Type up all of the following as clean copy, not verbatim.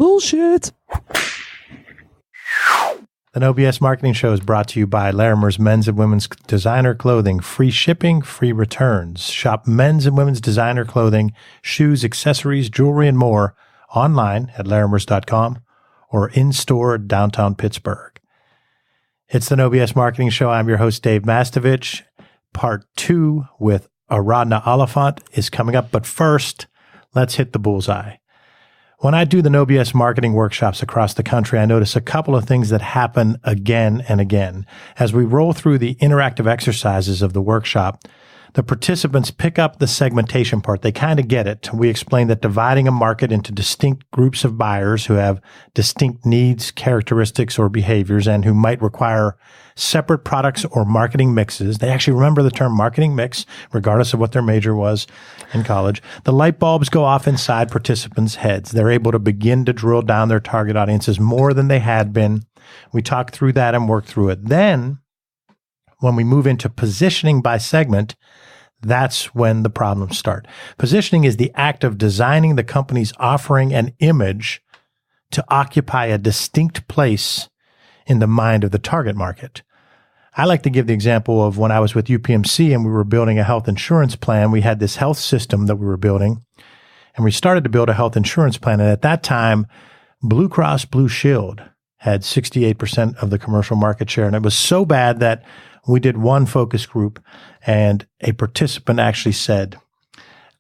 Bullshit. The No BS Marketing Show is brought to you by Larimer's Men's and Women's Designer Clothing. Free shipping, free returns. Shop men's and women's designer clothing, shoes, accessories, jewelry, and more online at larimers.com or in-store downtown Pittsburgh. It's the No BS Marketing Show. I'm your host, Dave Mastovich. Part 2 with Aradhna Oliphant is coming up. But first, let's hit the bullseye. When I do the No BS marketing workshops across the country, I notice a couple of things that happen again and again. As we roll through the interactive exercises of the workshop, the participants pick up the segmentation part. They kind of get it. We explain that dividing a market into distinct groups of buyers who have distinct needs, characteristics, or behaviors, and who might require separate products or marketing mixes. They actually remember the term marketing mix, regardless of what their major was in college. The light bulbs go off inside participants' heads. They're able to begin to drill down their target audiences more than they had been. We talk through that and work through it. Then, when we move into positioning by segment, that's when the problems start. Positioning is the act of designing the company's offering and image to occupy a distinct place in the mind of the target market. I like to give the example of when I was with UPMC and we were building a health insurance plan. We had this health system that we were building, and we started to build a health insurance plan. And at that time, Blue Cross Blue Shield had 68% of the commercial market share. And it was so bad that we did one focus group, and a participant actually said,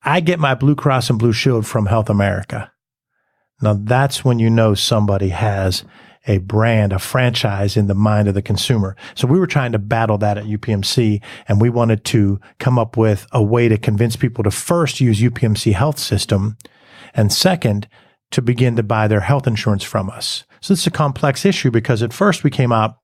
I get my Blue Cross and Blue Shield from Health America. Now that's when you know somebody has a brand, a franchise in the mind of the consumer. So we were trying to battle that at UPMC, and we wanted to come up with a way to convince people to first use UPMC health system, and second, to begin to buy their health insurance from us. So it's a complex issue because at first we came out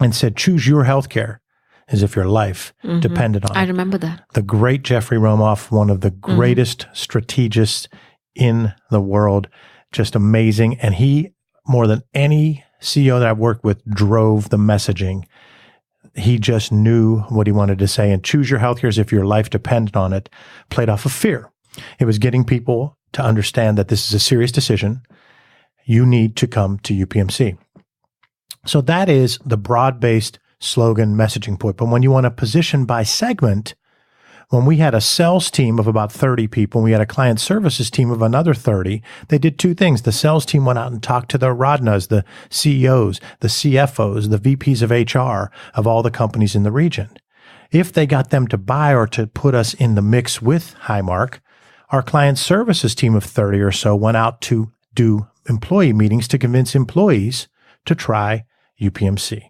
and said, choose your healthcare as if your life depended on it. I remember that. The great Jeffrey Romoff, one of the greatest strategists in the world, just amazing. And he, more than any CEO that I've worked with, drove the messaging. He just knew what he wanted to say. And choose your healthcare as if your life depended on it played off of fear. It was getting people to understand that this is a serious decision. You need to come to UPMC. So that is the broad-based slogan messaging point. But when you want to position by segment, when we had a sales team of about 30 people, and we had a client services team of another 30, they did two things. The sales team went out and talked to the Aradhnas, the CEOs, the CFOs, the VPs of HR of all the companies in the region. If they got them to buy or to put us in the mix with Highmark, our client services team of 30 or so went out to do employee meetings to convince employees to try UPMC.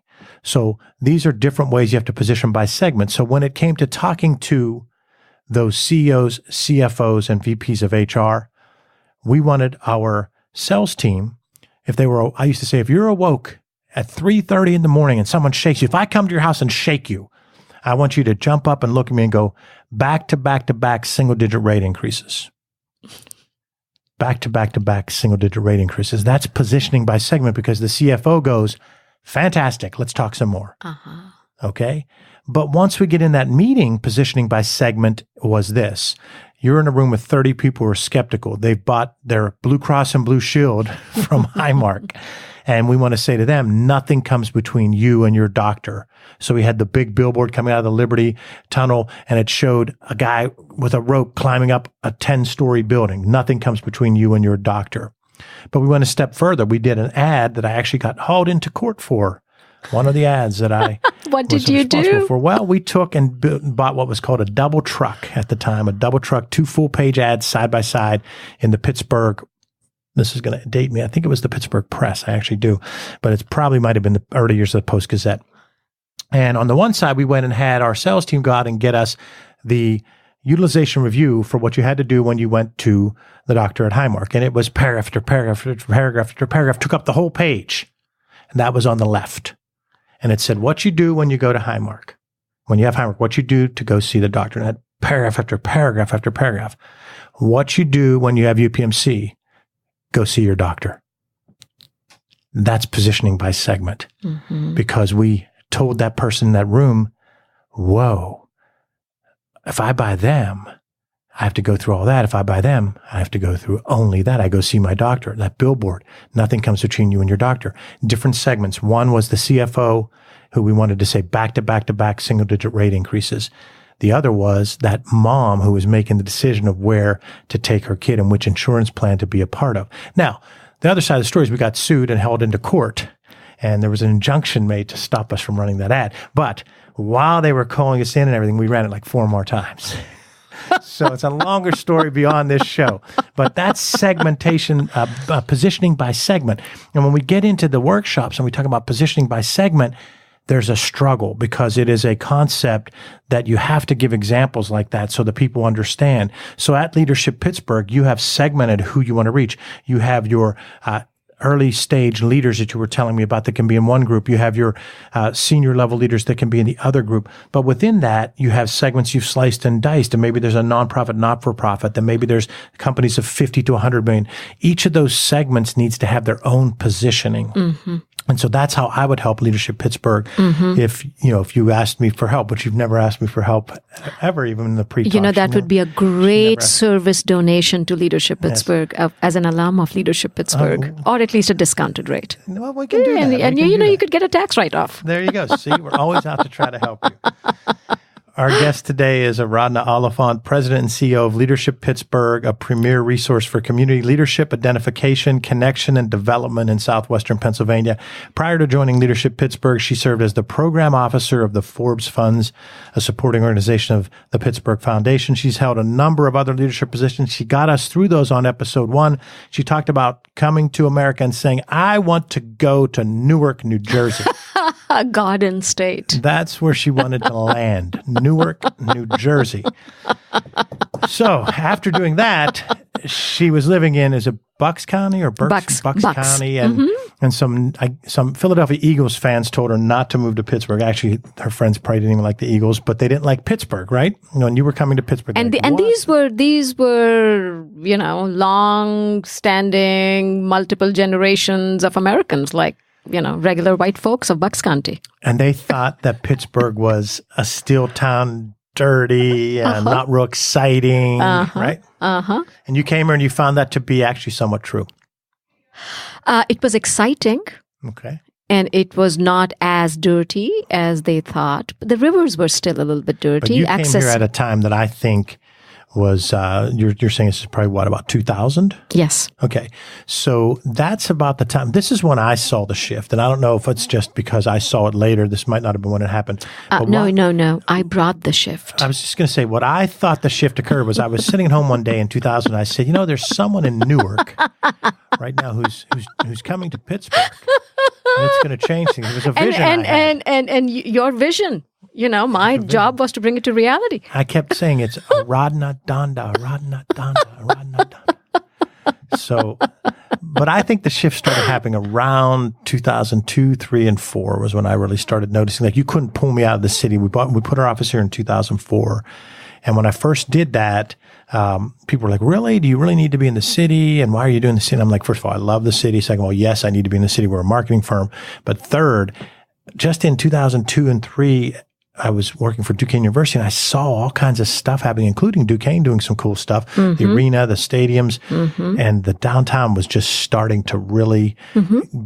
So these are different ways you have to position by segment. So when it came to talking to those CEOs, CFOs, and VPs of HR, we wanted our sales team, if they were, I used to say, if you're awoke at 3:30 in the morning and someone shakes you, if I come to your house and shake you, I want you to jump up and look at me and go, back to back to back single-digit rate increases. Back to back to back single-digit rate increases. That's positioning by segment because the CFO goes, fantastic, let's talk some more. Okay? But once we get in that meeting, positioning by segment was this. You're in a room with 30 people who are skeptical. They've bought their Blue Cross and Blue Shield from Highmark. And we want to say to them, nothing comes between you and your doctor. So we had the big billboard coming out of the Liberty Tunnel, and it showed a guy with a rope climbing up a 10-story building. Nothing comes between you and your doctor. But we went a step further. We did an ad that I actually got hauled into court for. One of the ads that I What did you do? For. Well, we took and bought what was called a double truck at the time, a double truck, 2 full-page ads side by side in the Pittsburgh. This is going to date me. I think it was the Pittsburgh Press. I actually do. But it probably might have been the early years of the Post-Gazette. And on the one side, we went and had our sales team go out and get us the utilization review for what you had to do when you went to the doctor at Highmark. And it was paragraph after paragraph after paragraph after paragraph, took up the whole page. And that was on the left. And it said, what you do when you go to Highmark. When you have Highmark, what you do to go see the doctor. And it had paragraph after paragraph after paragraph. What you do when you have UPMC. Go see your doctor. That's positioning by segment. Because we told that person in that room, whoa, if I buy them, I have to go through all that. If I buy them, I have to go through only that. I go see my doctor, that billboard. Nothing comes between you and your doctor. Different segments. One was the CFO, who we wanted to say back-to-back single-digit rate increases. The other was that mom who was making the decision of where to take her kid and which insurance plan to be a part of. Now, the other side of the story is we got sued and held into court, and there was an injunction made to stop us from running that ad. But while they were calling us in and everything, we ran it like 4 more times. So it's a longer story beyond this show. But that's segmentation, positioning by segment. And when we get into the workshops and we talk about positioning by segment, there's a struggle because it is a concept that you have to give examples like that so that people understand. So at Leadership Pittsburgh, you have segmented who you want to reach. You have your early stage leaders that you were telling me about that can be in one group. You have your senior level leaders that can be in the other group. But within that, you have segments you've sliced and diced. And maybe there's a nonprofit, not-for-profit. Then maybe there's companies of 50 to 100 million. Each of those segments needs to have their own positioning. Mm-hmm. And so that's how I would help Leadership Pittsburgh. Mm-hmm. If you asked me for help, but you've never asked me for help ever, even in the pre-talk. That would be a great service donation to Leadership Pittsburgh as an alum of Leadership Pittsburgh, or at least a discounted rate. Well, we can do that. And you could get a tax write-off. There you go. See, we're always out to try to help you. Our guest today is Aradhna Oliphant, President and CEO of Leadership Pittsburgh, a premier resource for community leadership, identification, connection, and development in southwestern Pennsylvania. Prior to joining Leadership Pittsburgh, she served as the program officer of the Forbes Funds, a supporting organization of the Pittsburgh Foundation. She's held a number of other leadership positions. She got us through those on episode 1. She talked about coming to America and saying, I want to go to Newark, New Jersey. Garden State. That's where she wanted to land, Newark, New Jersey. So after doing that, she was living in, is it Bucks County or Bucks County? And and some Philadelphia Eagles fans told her not to move to Pittsburgh. Actually, her friends probably didn't even like the Eagles, but they didn't like Pittsburgh, right? And you were coming to Pittsburgh. And these were long-standing, multiple generations of Americans, like regular white folks of Bucks County. And they thought that Pittsburgh was a steel town, dirty, and not real exciting, right? Uh-huh. And you came here and you found that to be actually somewhat true. It was exciting. Okay. And it was not as dirty as they thought. But the rivers were still a little bit dirty. But you came here at a time that I think was, you're saying this is probably about 2000? Yes. Okay. So that's about the time. This is when I saw the shift. And I don't know if it's just because I saw it later. This might not have been when it happened. No. I brought the shift. I was just going to say, what I thought the shift occurred was I was sitting at home one day in 2000. And I said, there's someone in Newark right now who's coming to Pittsburgh. And it's going to change things. It was a vision and your vision. My job was to bring it to reality. I kept saying it's Aradhna Danda, Aradhna Danda, Aradhna Danda. So, but I think the shift started happening around 2002, 3, and 4 was when I really started noticing. Like, you couldn't pull me out of the city. We put our office here in 2004. And when I first did that, people were like, really? Do you really need to be in the city? And why are you doing the city? And I'm like, first of all, I love the city. Second of all, yes, I need to be in the city. We're a marketing firm. But third, just in 2002 and 3, I was working for Duquesne University and I saw all kinds of stuff happening, including Duquesne doing some cool stuff, the arena, the stadiums, and the downtown was just starting to really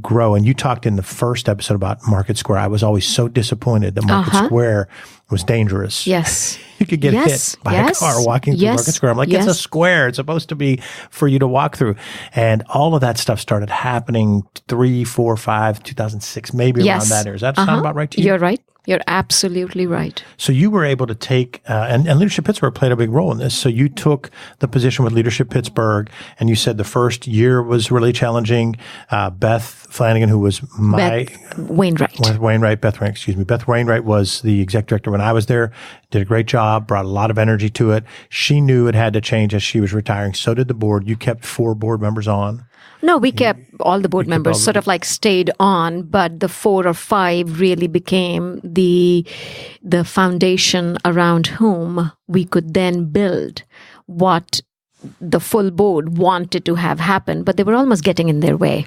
grow. And you talked in the first episode about Market Square. I was always so disappointed that Market Square was dangerous. Yes. You could get hit by a car walking through Market Square. I'm like, it's a square. It's supposed to be for you to walk through. And all of that stuff started happening 3, 4, 5, 2006, maybe around that area. Does that sound about right to you? You're right. You're absolutely right. So you were able to take, and Leadership Pittsburgh played a big role in this. So you took the position with Leadership Pittsburgh, and you said the first year was really challenging. Beth Flanagan, who was Beth Wainwright was the exec director when I was there, did a great job, brought a lot of energy to it. She knew it had to change as she was retiring. So did the board. You kept 4 board members on. No, we kept all the board members sort of like stayed on, but the 4 or 5 really became the foundation around whom we could then build what the full board wanted to have happen, but they were almost getting in their way.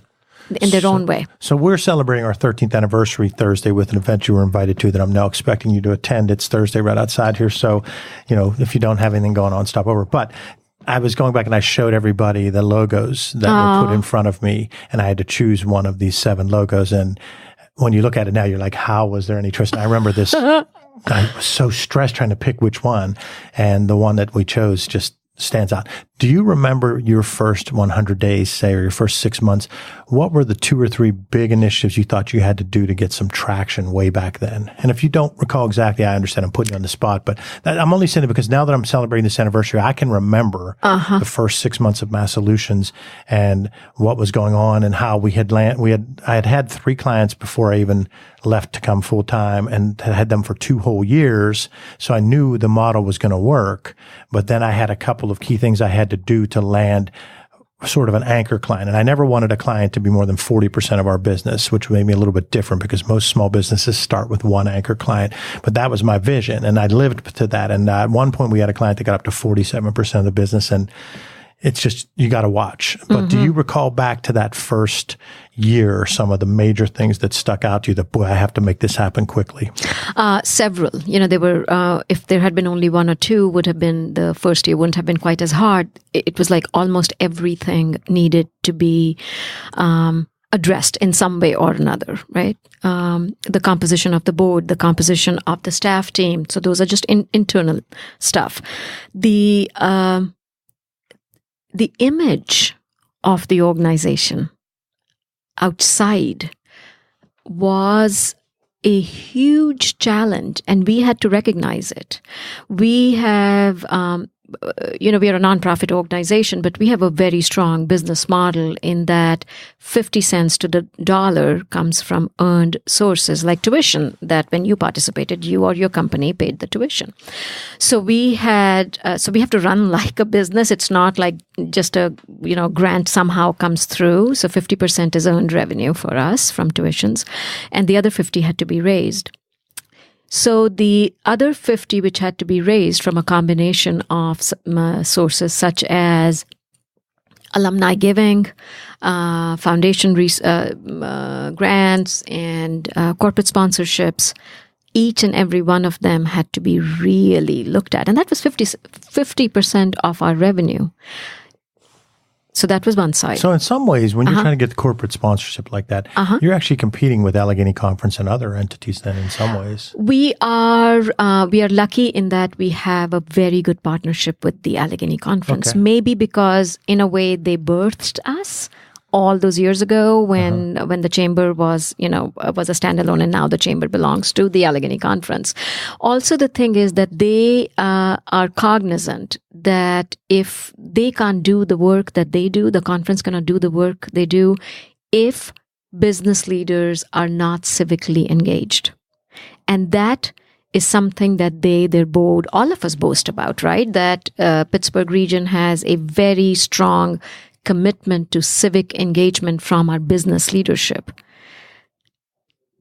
in their own way. So we're celebrating our 13th anniversary Thursday with an event you were invited to that I'm now expecting you to attend. It's Thursday right outside here. So, if you don't have anything going on, stop over. But I was going back and I showed everybody the logos that were put in front of me, and I had to choose one of these 7 logos. And when you look at it now, you're like, how was there any choice? And I remember this. I was so stressed trying to pick which one, and the one that we chose just stands out. Do you remember your first 100 days, say, or your first 6 months? What were the 2 or 3 big initiatives you thought you had to do to get some traction way back then? And if you don't recall exactly, I understand I'm putting you on the spot, but I'm only saying it because now that I'm celebrating this anniversary, I can remember the first 6 months of Mass Solutions and what was going on and how I had 3 clients before I even left to come full time, and had them for 2 whole years. So I knew the model was going to work, but then I had a couple of key things I had to do to land sort of an anchor client. And I never wanted a client to be more than 40% of our business, which made me a little bit different because most small businesses start with 1 anchor client. But that was my vision, and I lived to that. And at one point we had a client that got up to 47% of the business, and it's just, you got to watch. But do you recall back to that first year, some of the major things that stuck out to you that, boy, I have to make this happen quickly? Several. There were, if there had been only 1 or 2, would have been, the first year wouldn't have been quite as hard. It was like almost everything needed to be addressed in some way or another, right? The composition of the board, the composition of the staff team. So those are just internal stuff. The image of the organization outside was a huge challenge, and we had to recognize it. We have, we are a nonprofit organization, but we have a very strong business model in that 50 cents to the dollar comes from earned sources like tuition, that when you participated, you or your company paid the tuition. So we have to run like a business. It's not like just a, grant somehow comes through. So 50% is earned revenue for us from tuitions, and the other 50 had to be raised. So the other 50, which had to be raised from a combination of sources such as alumni giving, foundation grants, and corporate sponsorships, each and every one of them had to be really looked at. And that was 50% of our revenue. So that was one side. So in some ways, when you're trying to get the corporate sponsorship like that, you're actually competing with Allegheny Conference and other entities then in some ways. We are lucky in that we have a very good partnership with the Allegheny Conference. Okay. Maybe because in a way they birthed us all those years ago when the chamber was a standalone, and now the chamber belongs to the Allegheny Conference. Also, the thing is that they are cognizant that if they can't do the work that they do, the conference cannot do the work they do if business leaders are not civically engaged. And that is something that their board, all of us boast about, right? That Pittsburgh region has a very strong commitment to civic engagement from our business leadership.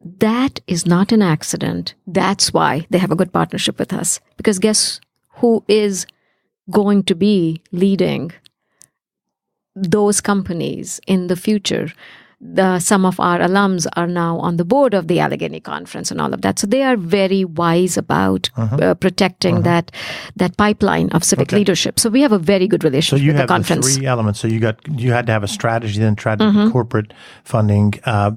That is not an accident. That's why they have a good partnership with us. Because guess who is going to be leading those companies in the future? Some of our alums are now on the board of the Allegheny Conference and all of that. So they are very wise about protecting that pipeline of civic leadership. So we have a very good relationship with the conference. So you have the 3 elements. So you had to have a strategy, then try to do corporate funding.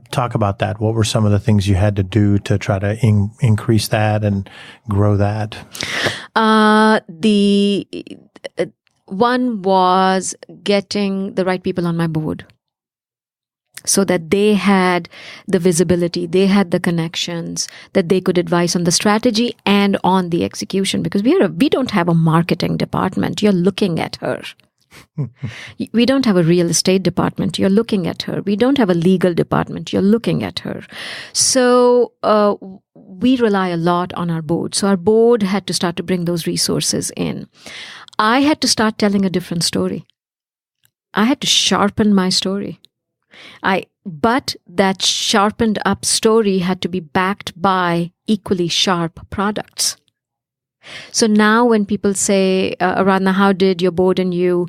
Talk about that. What were some of the things you had to do to try to increase that and grow that? The one was getting the right people on my board, so that they had the visibility, they had the connections, that they could advise on the strategy and on the execution. Because we don't have a marketing department. You're looking at her. We don't have a real estate department. You're looking at her. We don't have a legal department. You're looking at her. So we rely a lot on our board. So our board had to start to bring those resources in. I had to start telling a different story. I had to sharpen my story. But that sharpened up story had to be backed by equally sharp products. So now when people say, Aradhna, how did your board and you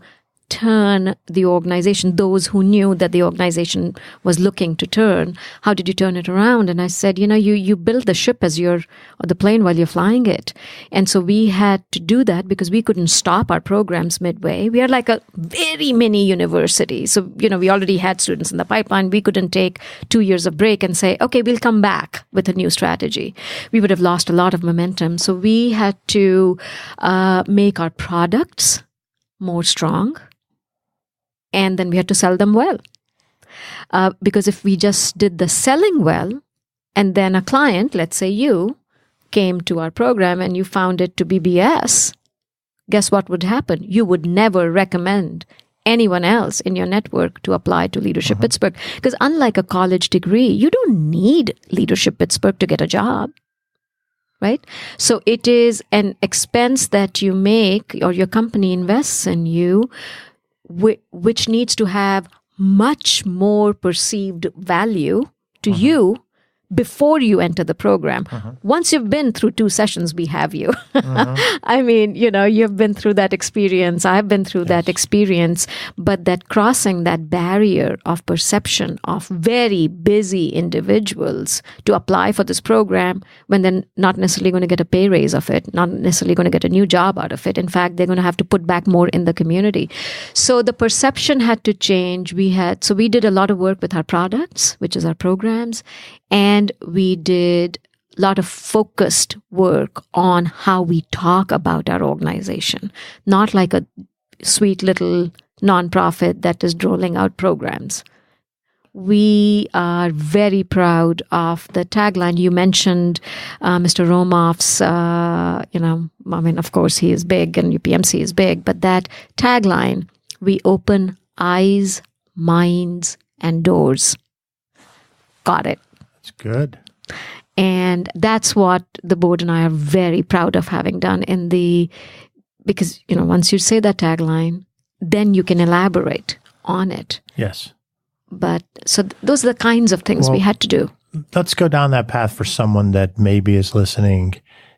turn the organization, those who knew that the organization was looking to turn, how did you turn it around? And I said, you build the ship or the plane while you're flying it. And so we had to do that because we couldn't stop our programs midway. We are like a very mini university. So, we already had students in the pipeline. We couldn't take 2 years of break and say, okay, we'll come back with a new strategy. We would have lost a lot of momentum. So we had to make our products more strong, and then we had to sell them well. Because if we just did the selling well, and then a client, let's say you, came to our program and you found it to be BS, guess what would happen? You would never recommend anyone else in your network to apply to Leadership Pittsburgh. Because unlike a college degree, you don't need Leadership Pittsburgh to get a job. Right? So it is an expense that you make or your company invests in you, which needs to have much more perceived value to you before you enter the program. Once you've been through 2 sessions, we have you. I mean, you've been through that experience. I've been through that experience. But that crossing that barrier of perception of very busy individuals to apply for this program when they're not necessarily going to get a pay raise of it, not necessarily going to get a new job out of it. In fact, they're going to have to put back more in the community. So the perception had to change. We did a lot of work with our products, which is our programs. And we did a lot of focused work on how we talk about our organization, not like a sweet little nonprofit that is rolling out programs. We are very proud of the tagline. You mentioned Mr. Romoff's, of course, he is big and UPMC is big, but that tagline, we open eyes, minds, and doors. Got it. It's good. And that's what the board and I are very proud of having done because, once you say that tagline, then you can elaborate on it. Yes. But so those are the kinds of things we had to do. Let's go down that path for someone that maybe is listening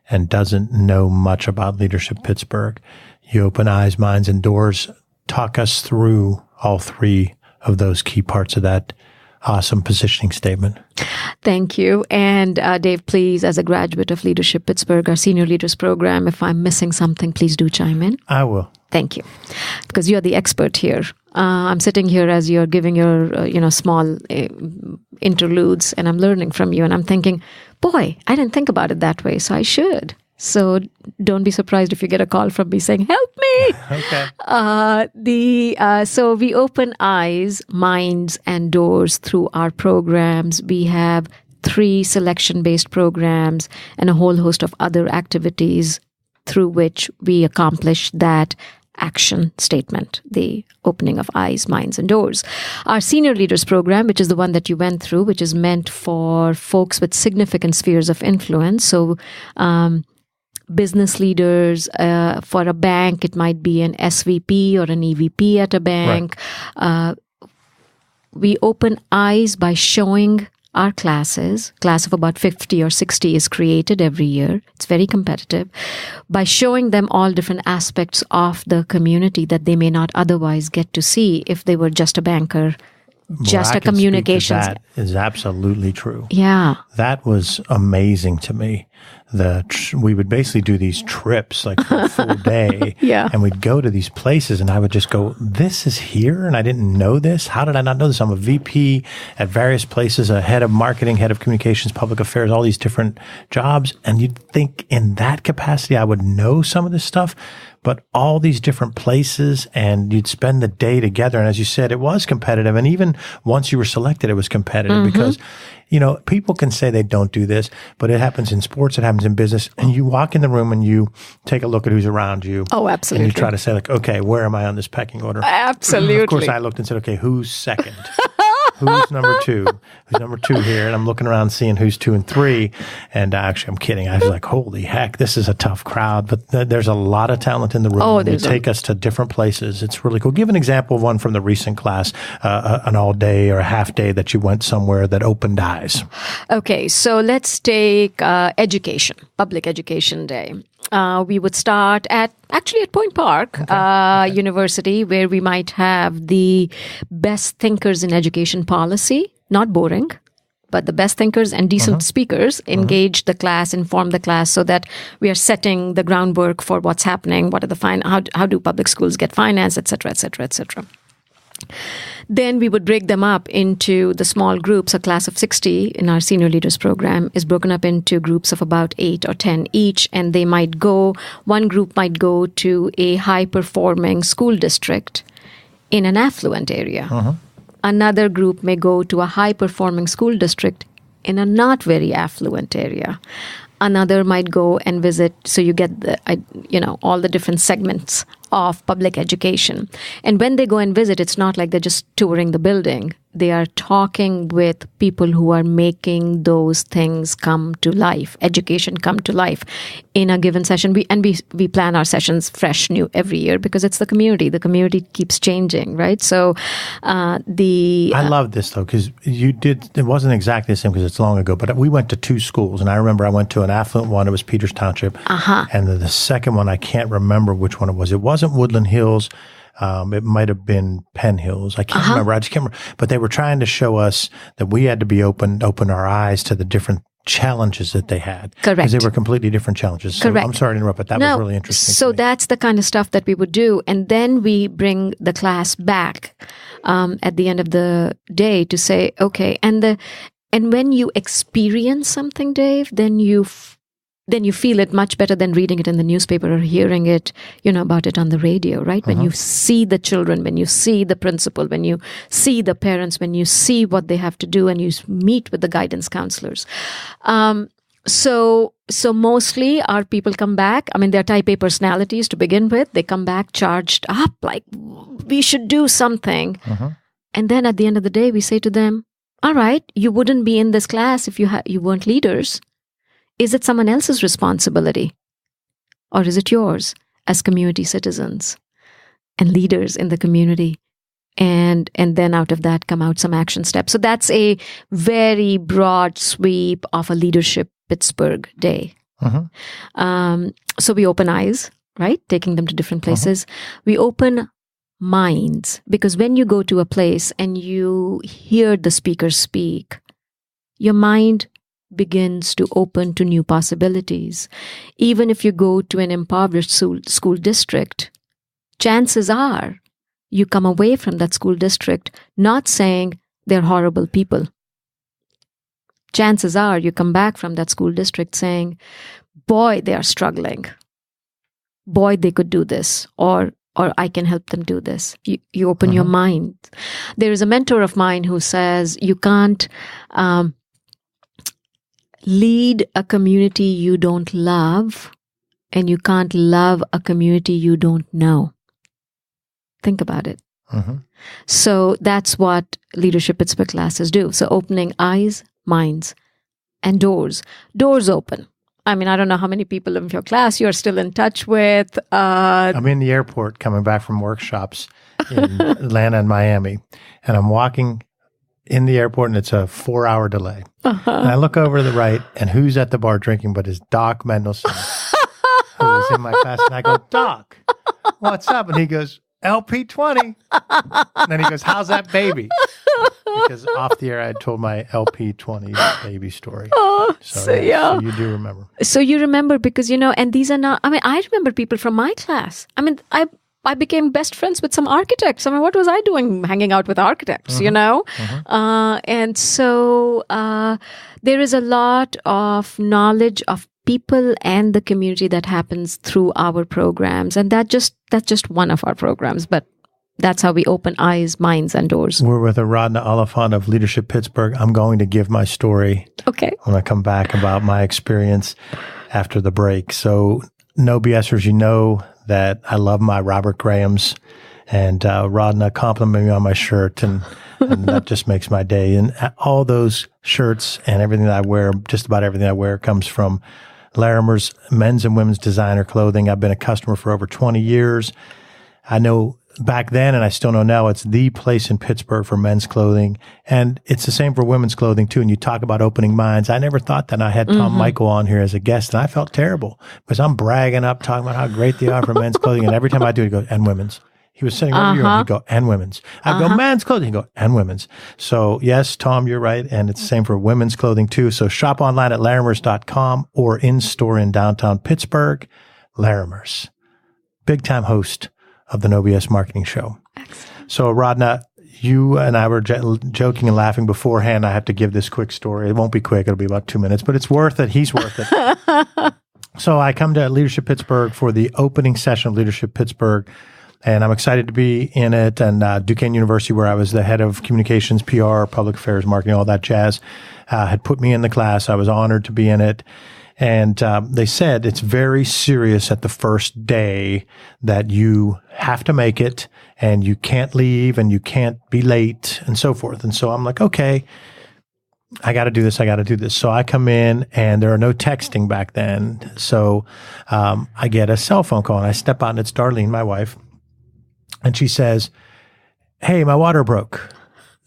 and doesn't know much about Leadership Pittsburgh. You open eyes, minds, and doors. Talk us through all 3 of those key parts of that awesome positioning statement. Thank you. And Dave, please, as a graduate of Leadership Pittsburgh, our Senior Leaders Program, if I'm missing something, please do chime in. I will. Thank you. Because you're the expert here. I'm sitting here as you're giving your, small interludes, and I'm learning from you. And I'm thinking, boy, I didn't think about it that way, so I should. So don't be surprised if you get a call from me saying, help me. Okay. So we open eyes, minds, and doors through our programs. We have 3 selection-based programs and a whole host of other activities through which we accomplish that action statement, the opening of eyes, minds, and doors. Our Senior Leaders Program, which is the one that you went through, which is meant for folks with significant spheres of influence. So, business leaders, for a bank, it might be an SVP or an EVP at a bank. Right. We open eyes by showing our class of about 50 or 60 is created every year. It's very competitive. By showing them all different aspects of the community that they may not otherwise get to see if they were just a banker, just a communications. That is absolutely true. Yeah. That was amazing to me. We would basically do these trips like for a full day. Yeah. And we'd go to these places and I would just go, this is here and I didn't know this. How did I not know this? I'm a VP at various places, a head of marketing, head of communications, public affairs, all these different jobs. And you'd think in that capacity, I would know some of this stuff, but all these different places and you'd spend the day together. And as you said, it was competitive. And even once you were selected, it was competitive because people can say they don't do this, but it happens in sports, it happens in business. And you walk in the room and you take a look at who's around you. Oh, absolutely. And you try to say like, okay, where am I on this pecking order? Absolutely. Of course, I looked and said, okay, who's second? Who's number 2? Who's number 2 here? And I'm looking around seeing who's 2 and 3. And actually, I'm kidding. I was like, holy heck, this is a tough crowd. But there's a lot of talent in the room. Oh, they take us to different places. It's really cool. Give an example of one from the recent class, an all day or a half day that you went somewhere that opened eyes. Okay, so let's take education, public education day. We would start at Point Park University, where we might have the best thinkers in education policy, not boring, but the best thinkers and decent speakers engage the class, inform the class, so that we are setting the groundwork for what's happening, what are the how do public schools get financed, et cetera, et cetera, et cetera. Then we would break them up into the small groups. A class of 60 in our senior leaders program is broken up into groups of about 8 or 10 each, and they might go, one group might go to a high-performing school district in an affluent area. Another group may go to a high-performing school district in a not very affluent area. Another might go and visit, so you get all the different segments of public education. And when they go and visit, it's not like they're just touring the building. They are talking with people who are making those things come to life, education come to life in a given session. We plan our sessions fresh, new every year, because it's the community. The community keeps changing, right? So I love this, though, because it wasn't exactly the same because it's long ago, but we went to 2 schools. And I remember I went to an affluent one. It was Peters Township. And the second one, I can't remember which one it was. It wasn't Woodland Hills. It might have been Penn Hills. I can't remember. I just can't remember. But they were trying to show us that we had to be open our eyes to the different challenges that they had. Correct. Because they were completely different challenges. So Correct. I'm sorry to interrupt, but that was really interesting. So that's the kind of stuff that we would do. And then we bring the class back at the end of the day to say, okay, and when you experience something, Dave, then you feel it much better than reading it in the newspaper or hearing it, about it on the radio, right? When you see the children, when you see the principal, when you see the parents, when you see what they have to do, and you meet with the guidance counselors. So mostly our people come back. I mean, they're type A personalities to begin with. They come back charged up, like, we should do something. And then at the end of the day, we say to them, all right, you wouldn't be in this class if you weren't leaders. Is it someone else's responsibility? Or is it yours as community citizens and leaders in the community? And then out of that come out some action steps. So that's a very broad sweep of a Leadership Pittsburgh day. So we open eyes, right? Taking them to different places. We open minds, because when you go to a place and you hear the speaker speak, your mind begins to open to new possibilities. Even if you go to an impoverished school district, chances are you come away from that school district not saying they're horrible people. Chances are you come back from that school district saying, boy, they are struggling. Boy, they could do this, or I can help them do this. You open your mind. There is a mentor of mine who says you can't lead a community you don't love, and you can't love a community you don't know. Think about it. So that's what Leadership Pittsburgh classes do. So opening eyes, minds, and doors. Doors open. I mean, I don't know how many people in your class you're still in touch with. I'm in the airport coming back from workshops in Atlanta and Miami, and I'm walking in the airport, and it's a 4-hour delay. And I look over to the right, and who's at the bar drinking but is Doc Mendelson, who was in my class. And I go, Doc, what's up? And he goes, LP20. And then he goes, how's that baby? Because off the air, I had told my LP20 baby story. So you do remember. So you remember because, and these are not, I remember people from my class. I became best friends with some architects. What was I doing hanging out with architects, And so there is a lot of knowledge of people and the community that happens through our programs. And that's just one of our programs, but that's how we open eyes, minds, and doors. We're with Aradhna Oliphant of Leadership Pittsburgh. I'm going to give my story. Okay. When I come back about my experience after the break. So no BSers, you know that I love my Robert Grahams, and Aradhna complimented me on my shirt, and that just makes my day. And all those shirts and everything that I wear, just about everything I wear, comes from Larimer's men's and women's designer clothing. I've been a customer for over 20 years. I know back then, and I still know now, it's the place in Pittsburgh for men's clothing. And it's the same for women's clothing too. And you talk about opening minds. I never thought that. I had Tom Michael on here as a guest, and I felt terrible because I'm bragging up, talking about how great they are for men's clothing. And every time I do, he goes, and women's. He was sitting over here and he'd go, and women's. I'd go, men's clothing. He'd go, and women's. So yes, Tom, you're right. And it's the same for women's clothing too. So shop online at larimers.com or in store in downtown Pittsburgh. Larimers, big time host of the No BS Marketing Show. Excellent. So Aradhna, you and I were joking and laughing beforehand. I have to give this quick story. It won't be quick. It'll be about 2 minutes, but it's worth it. He's worth it. So I come to Leadership Pittsburgh for the opening session of Leadership Pittsburgh. And I'm excited to be in it. And Duquesne University, where I was the head of communications, PR, public affairs, marketing, all that jazz, had put me in the class. I was honored to be in it. And they said it's very serious at the first day that you have to make it and you can't leave and you can't be late and so forth. And so I'm like, okay, I got to do this. I got to do this. So I come in and there are no texting back then. So I get a cell phone call and I step out and it's Darlene, my wife. And she says, hey, my water broke.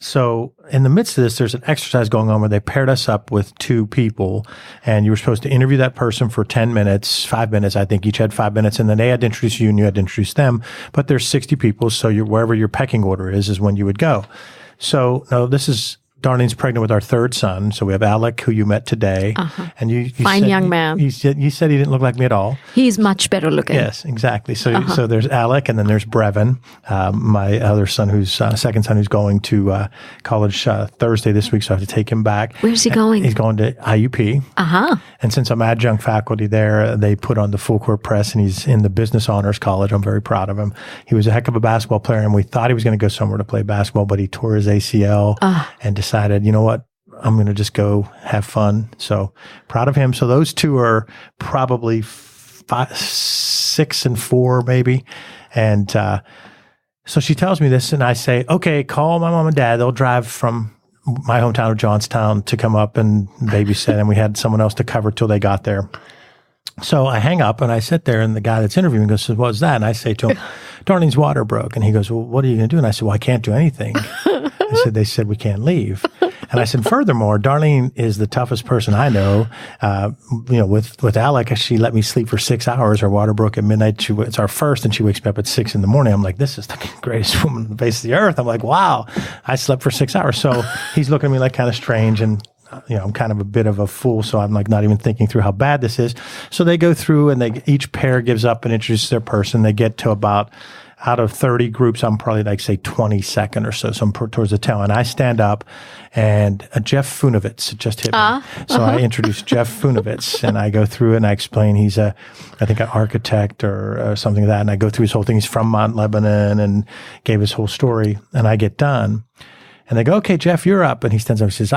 So in the midst of this, there's an exercise going on where they paired us up with two people and you were supposed to interview that person for 10 minutes, 5 minutes. I think each had 5 minutes and then they had to introduce you and you had to introduce them. But there's 60 people. So wherever your pecking order is when you would go. So no, this is Darlene's pregnant with our third son. So we have Alec, who you met today. And you fine said, young man. You said he didn't look like me at all. He's much better looking. Yes, exactly. So there's Alec, and then there's Brevin, my other son, who's second son, who's going to college Thursday this week. So I have to take him back. Where's he going? He's going to IUP. And since I'm adjunct faculty there, they put on the full court press, and he's in the business honors college. I'm very proud of him. He was a heck of a basketball player, and we thought he was going to go somewhere to play basketball, but he tore his ACL and decided, you know what? I'm going to just go have fun. So proud of him. So those two are probably 5, 6, and 4 maybe. And so she tells me this and I say, okay, call my mom and dad. They'll drive from my hometown of Johnstown to come up and babysit. And we had someone else to cover till they got there. So I hang up and I sit there and the guy that's interviewing goes, what was that? And I say to him, Darlene's water broke. And he goes, well, what are you going to do? And I said, well, I can't do anything. They said, we can't leave. And I said, furthermore, Darlene is the toughest person I know. With Alec, she let me sleep for 6 hours. Her water broke at midnight. It's our first, and she wakes me up at 6 in the morning. I'm like, this is the greatest woman on the face of the earth. I'm like, wow, I slept for 6 hours. So he's looking at me like kind of strange, and I'm kind of a bit of a fool, so I'm like not even thinking through how bad this is. So they go through, and each pair gives up and introduces their person. They get to about, out of 30 groups, I'm probably like, say, 22nd or so. So I'm towards the tail. And I stand up, and Jeff Funovitz just hit me. So I introduce Jeff Funovitz, and I go through it, and I explain he's I think an architect or something like that. And I go through his whole thing. He's from Mount Lebanon, and gave his whole story. And I get done. And they go, okay, Jeff, you're up. And he stands up and says,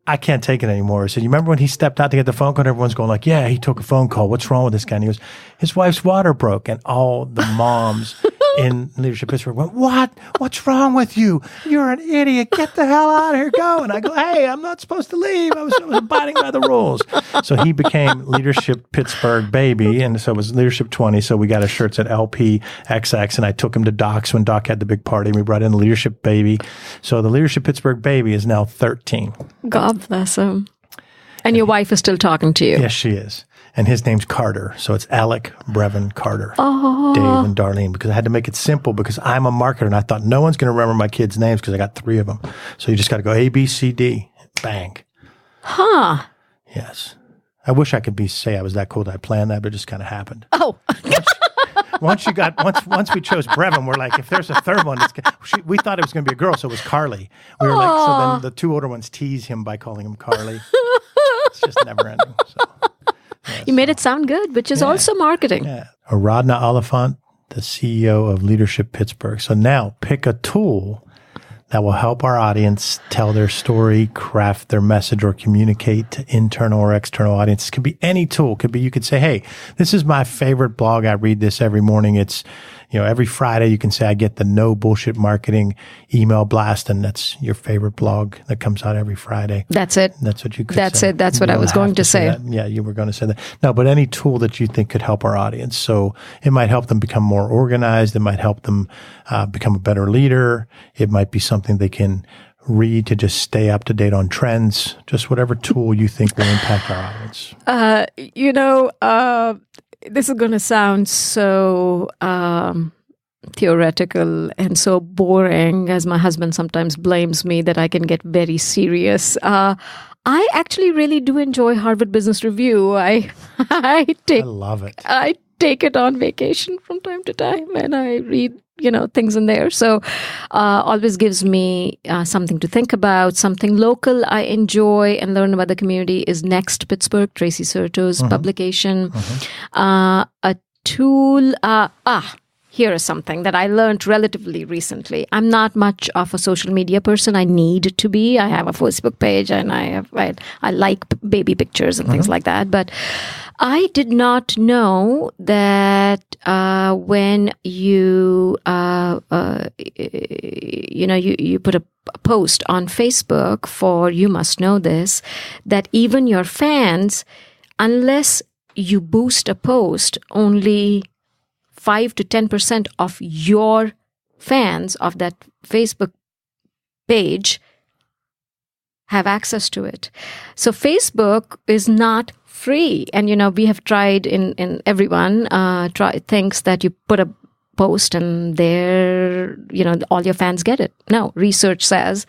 I can't take it anymore. He said, you remember when he stepped out to get the phone call? And everyone's going like, yeah, he took a phone call. What's wrong with this guy? And he goes, his wife's water broke. And all the moms in Leadership Pittsburgh went, what? What's wrong with you? You're an idiot. Get the hell out of here. Go. And I go, hey, I'm not supposed to leave. I was abiding by the rules. So he became Leadership Pittsburgh baby. And so it was Leadership 20. So we got his shirts at LPXX. And I took him to Doc's when Doc had the big party. And we brought in the Leadership baby. So the Leadership Pittsburgh baby is now 13. God bless him. And your wife is still talking to you. Yes, she is. And his name's Carter. So it's Alec, Brevin, Carter, Dave, and Darlene, because I had to make it simple because I'm a marketer and I thought no one's going to remember my kids' names because I got 3 of them. So you just got to go A, B, C, D, bang. Yes. I wish I could say I was that cool that I planned that, but it just kind of happened. Once we chose Brevin, we're like, if there's a third one, we thought it was going to be a girl, so it was Carly. We were like, so then the 2 older ones tease him by calling him Carly. It's just never ending. So. Yes. You made it sound good, which is also marketing. Yeah. Aradhna Oliphant, the CEO of Leadership Pittsburgh. So now pick a tool that will help our audience tell their story, craft their message, or communicate to internal or external audience. It could be any tool. It could be, you could say, hey, this is my favorite blog. I read this every morning. It's, every Friday you can say, I get the No Bullshit Marketing email blast, and that's your favorite blog that comes out every Friday. That's it. That's what you could That's say. it. That's what I was going to say. Yeah, you were going to say that. No, but any tool that you think could help our audience. So it might help them become more organized. It might help them become a better leader. It might be something they can read to just stay up to date on trends. Just whatever tool you think will impact our audience. This is going to sound so theoretical and so boring, as my husband sometimes blames me that I can get very serious. I actually really do enjoy Harvard Business Review. I love it. I take it on vacation from time to time, and I read things in there. So always gives me something to think about. Something local I enjoy and learn about the community is Next Pittsburgh, Tracy Serto's publication. A tool, here is something that I learned relatively recently. I'm not much of a social media person. I need to be. I have a Facebook page, and I like baby pictures and things like that. But I did not know that when you you put a post on Facebook for You Must Know This, that even your fans, unless you boost a post, only 5 to 10% of your fans of that Facebook page have access to it. So Facebook is not free. And, we have tried in everyone thinks that you put a post and there, all your fans get it. No, research says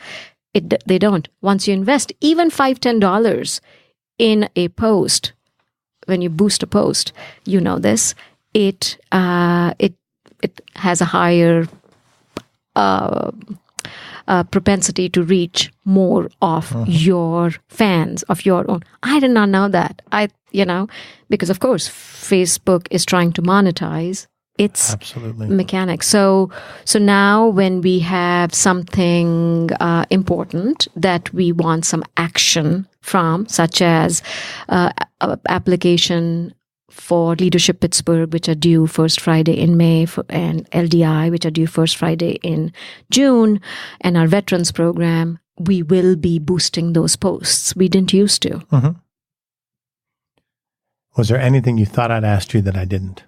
they don't. Once you invest even $5, $10 in a post, when you boost a post, this, it has a higher propensity to reach more of your fans, of your own. I did not know that. Because of course Facebook is trying to monetize its mechanics. So now when we have something important that we want some action from, such as application for Leadership Pittsburgh, which are due first Friday in May, and LDI, which are due first Friday in June, and our veterans program, we will be boosting those posts. We didn't used to. Was there anything you thought I'd asked you that I didn't?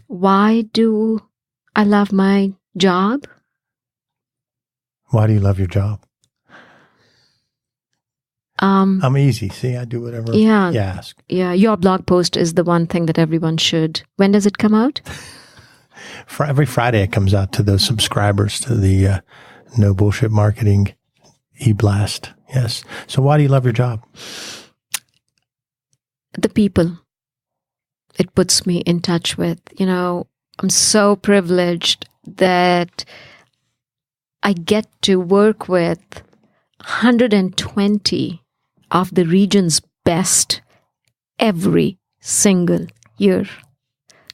Why do I love my job? Why do you love your job? I'm easy. See, I do whatever you ask. Yeah, your blog post is the one thing that everyone should. When does it come out? For every Friday, it comes out to those subscribers to the No Bullshit Marketing e-blast. Yes. So why do you love your job? The people it puts me in touch with. I'm so privileged that I get to work with 120 of the region's best every single year.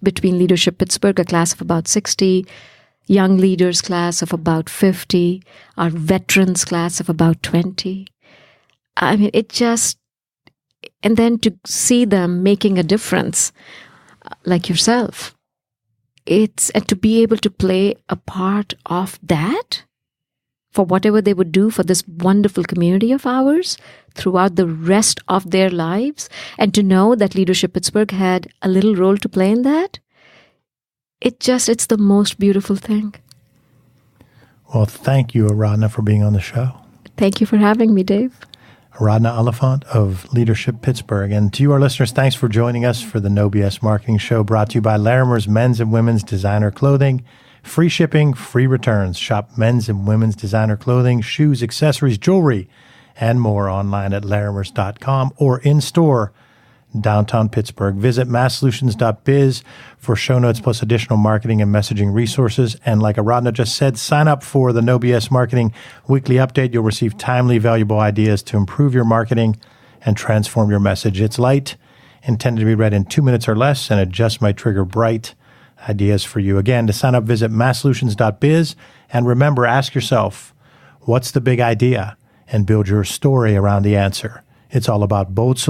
Between Leadership Pittsburgh, a class of about 60, Young Leaders class of about 50, our Veterans class of about 20. I mean, and then to see them making a difference, like yourself, and to be able to play a part of that for whatever they would do for this wonderful community of ours throughout the rest of their lives, and to know that Leadership Pittsburgh had a little role to play in that, it's the most beautiful thing. Well, thank you, Aradhna, for being on the show. Thank you for having me, Dave. Aradhna Oliphant of Leadership Pittsburgh. And to you, our listeners, thanks for joining us for the No BS Marketing Show, brought to you by Larimer's Men's and Women's Designer Clothing. Free shipping, free returns. Shop men's and women's designer clothing, shoes, accessories, jewelry, and more online at larimers.com or in store downtown Pittsburgh. Visit masssolutions.biz for show notes plus additional marketing and messaging resources. And like Aradhna just said, sign up for the No BS Marketing Weekly Update. You'll receive timely, valuable ideas to improve your marketing and transform your message. It's light, intended to be read in 2 minutes or less, and it just might trigger bright ideas for you. Again, to sign up, visit masssolutions.biz. And remember, ask yourself, What's the big idea? And build your story around the answer. It's all about bold solutions